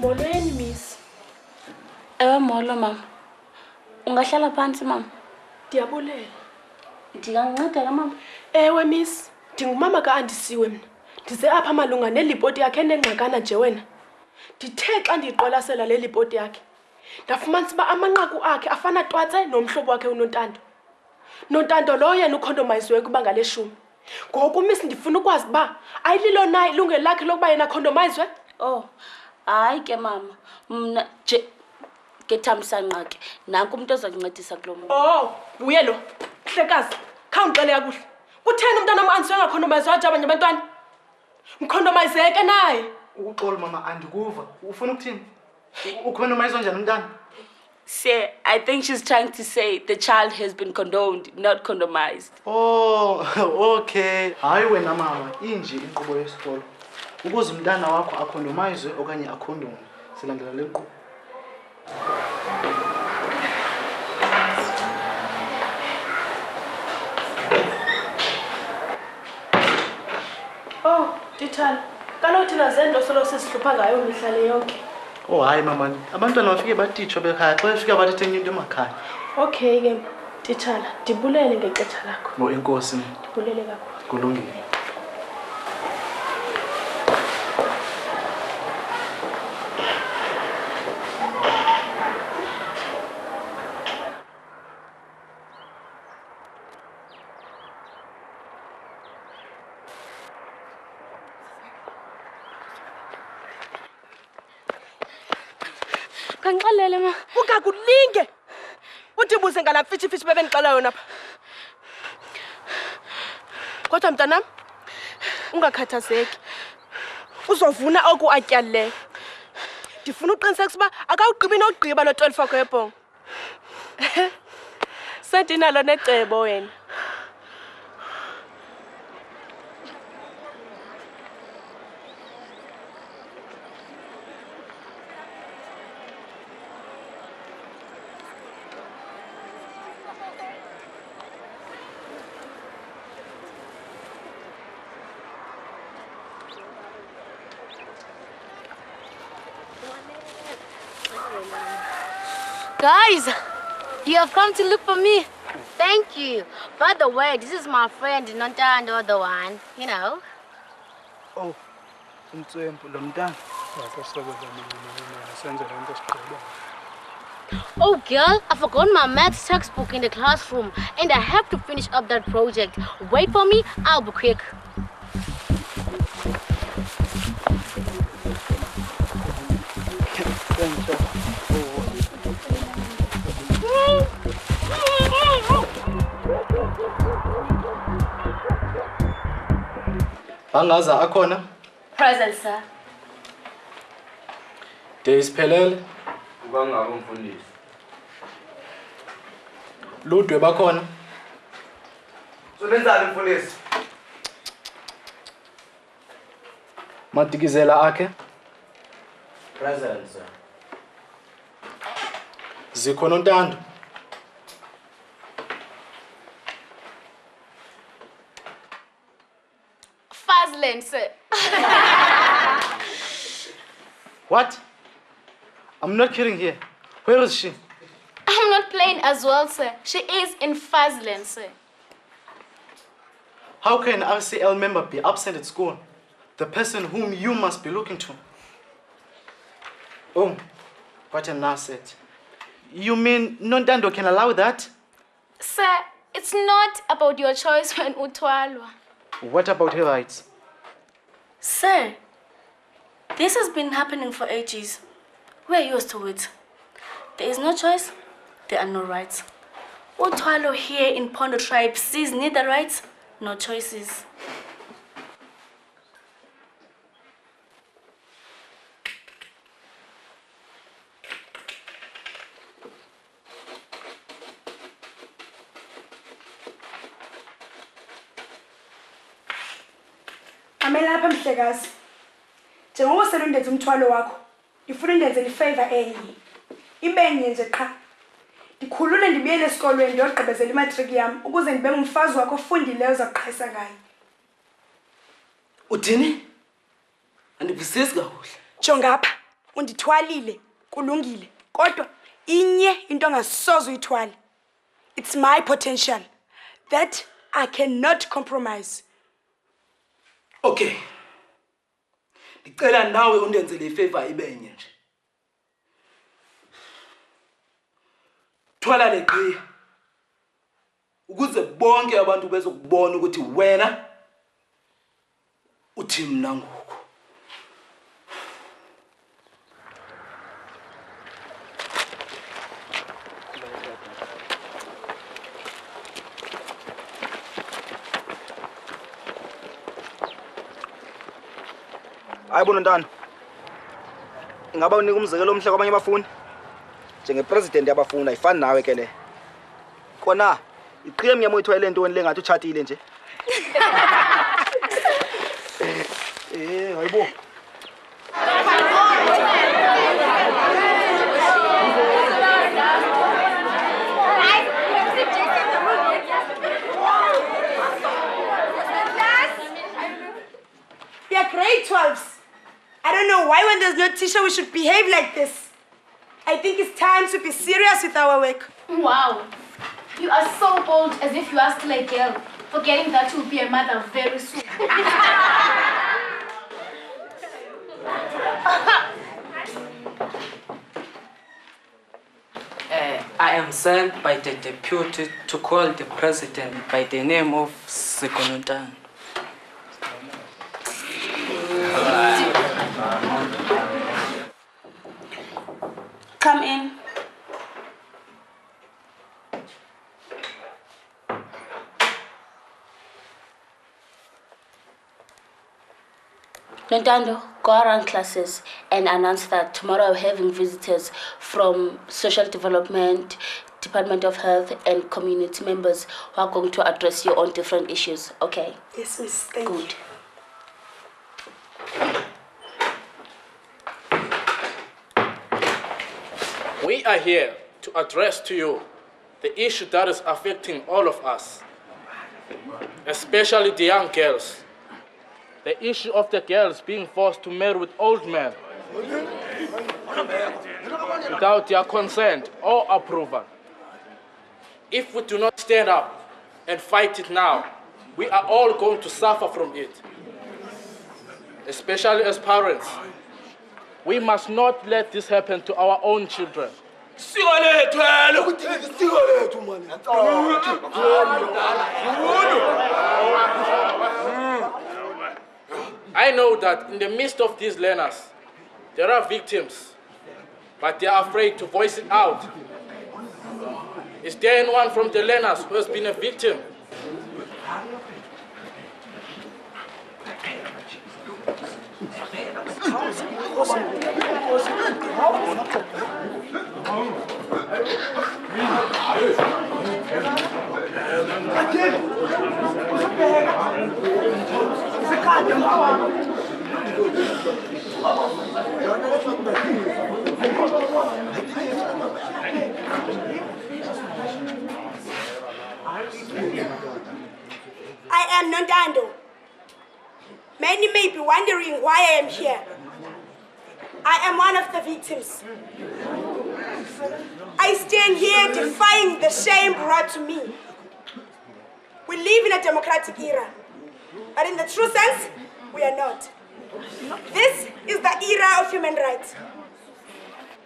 Molweni miss. Ewe molo mama. Ungahlala phansi mama. Ndiyabulela. Ndinganceda mama. Ewe miss, ndingumama kaAndisiwe mina. Ndize apha malunga nelipoti yakhe enengxakana nje wena. Ndithe xa ndiyiqwalasela le lipoti yakhe. Ndafumanisa uba amanqaku akhe afana twatse nomhlobo wakhe uNontando. Nontando lo yena ukhondomayisiwe kuba ngale 10. Ngoku miss ndifuna ukwazi uba ayililo na ilungelo lakhe lokuba yena khondomayizwe? Oh, hayi ke mama. Mna nje kethamsanqa ke. Nanku umuntu ozakuncedisa kulo muntu. Oh, buye lo. Hlekazi, khawungixele kakuhle. Kutheni umntana wami angakhondomayizwa ajabanye abantwana? Mkhondomayizeke naye. Uxolo mama andikuva. Ufuna ukuthini? Ukhondomayizwa njani umntana? See, I think she's trying to say the child has been condoned, not condomized. Oh, okay. Hayi wena mama, inje inkqubo yesikolo. Ukuze umntana wakho akhondomayizwe okanye akhondome. Silandela le nkqubo. Oh, tithana. Kaloku thina zendo solo sisihlupha ngayo mihla le yonke. Oh hayi mama, abantwana bafike batitsho bekhaya xa befika bathi enye into emakhaya. Okay ke, tithana, ndibulele ngexesha lakho. Bo inkosi. Ndibulele kakhulu. Kulungile. Kanxalele ma. Ungakulinge. Uthi buze ngala fithi bebe ngiqala yona apha. Kodwa mntanam, ungakhathazeki. Uzovuna oku atyale. Ndifuna uqinisekisa uba akawugqibi nogqiba lo 12 wakho yebhongo. Sendinalo necebo wena. Guys, you have come to look for me. Thank you. By the way, this is my friend Nontando, the one, you know. Oh, umthembu lo mntana. Oh, girl, I forgot my maths textbook in the classroom, and I have to finish up that project. Wait for me, I'll be quick. Bangaza akhona? Present sir. Days phelele. Ubangaba umfundisi. Ludwe bakhona? Solenzani umfundisi? Matikizela akhe? Present sir. Zikhona uNtando? Phalane sir. What? I'm not kidding here. Where is she? I'm not playing as well sir. She is in Phalane sir. How can an RCL member be absent at school? The person whom you must be looking to. Oh, what an asset. You mean Nontando can allow that? Sir, it's not about your choice when uthwalwa. What about her rights? Sir, this has been happening for ages. We're used to it. There is no choice, there are no rights. Uthwalo here in Pondo tribe sees neither rights nor choices. Amela lapha mhlekazi. Njengoba selundenza umthwalo wakho, ngifuna undenze ifavor enye. Ibenye nje qha. Ndikhulule ndibuyele esikolweni ndiyogqibezela imatric yami ukuze ndibe ngumfazi wakho ofundileyo ozakuqhayisa ngayo. Uthini? Andibusisi kakuhle. Jonga apha. undithwalile kulungile kodwa inye into ongasoze uyithwale. It's my potential that I cannot compromise. Okay. Ngicela nawe undenzele ifavor ibenye nje. Thwala leqhiya. Ukuze bonke abantu bezokubona ukuthi wena uthi mina ngoku. Ayibona ntana. Ingaba unika umzekelo omhle kwabanye abafundi? Njengepresident yabafuna ayifani nawe ke le. Kona iqhiye emnyama uyithwele into le ngathi uchatile nje. Hayibo. We are grade 12s. I don't know why when there's no teacher we should behave like this. I think it's time to be serious with our work. Wow. You are so bold, as if you are still a girl, forgetting that you'll be a mother very soon. I am sent by the deputy to call the president by the name of Sekonotang. Come in. Nintendo, go around classes and announce that tomorrow we're having visitors from Social Development, Department of Health, and community members who are going to address you on different issues, okay? Yes, miss. Thank you. Good. We are here to address to you the issue that is affecting all of us, especially the young girls. The issue of the girls being forced to marry with old men without their consent or approval. If we do not stand up and fight it now, we are all going to suffer from it, especially as parents. We must not let this happen to our own children. I know that in the midst of these learners, there are victims, but they are afraid to voice it out. Is there anyone from the learners who has been a victim? I am Nondando. Many may be wondering why I am here. I am one of the victims. I stand here defying the shame brought to me. We live in a democratic era, but in the true sense, we are not. This is the era of human rights.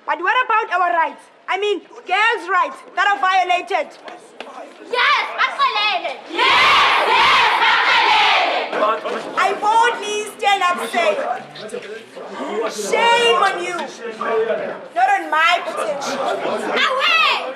But what about our rights? I mean, girls' rights that are violated. Yes, violated. Yes, I boldly stand up saying, shame on you, not on my potential. Away!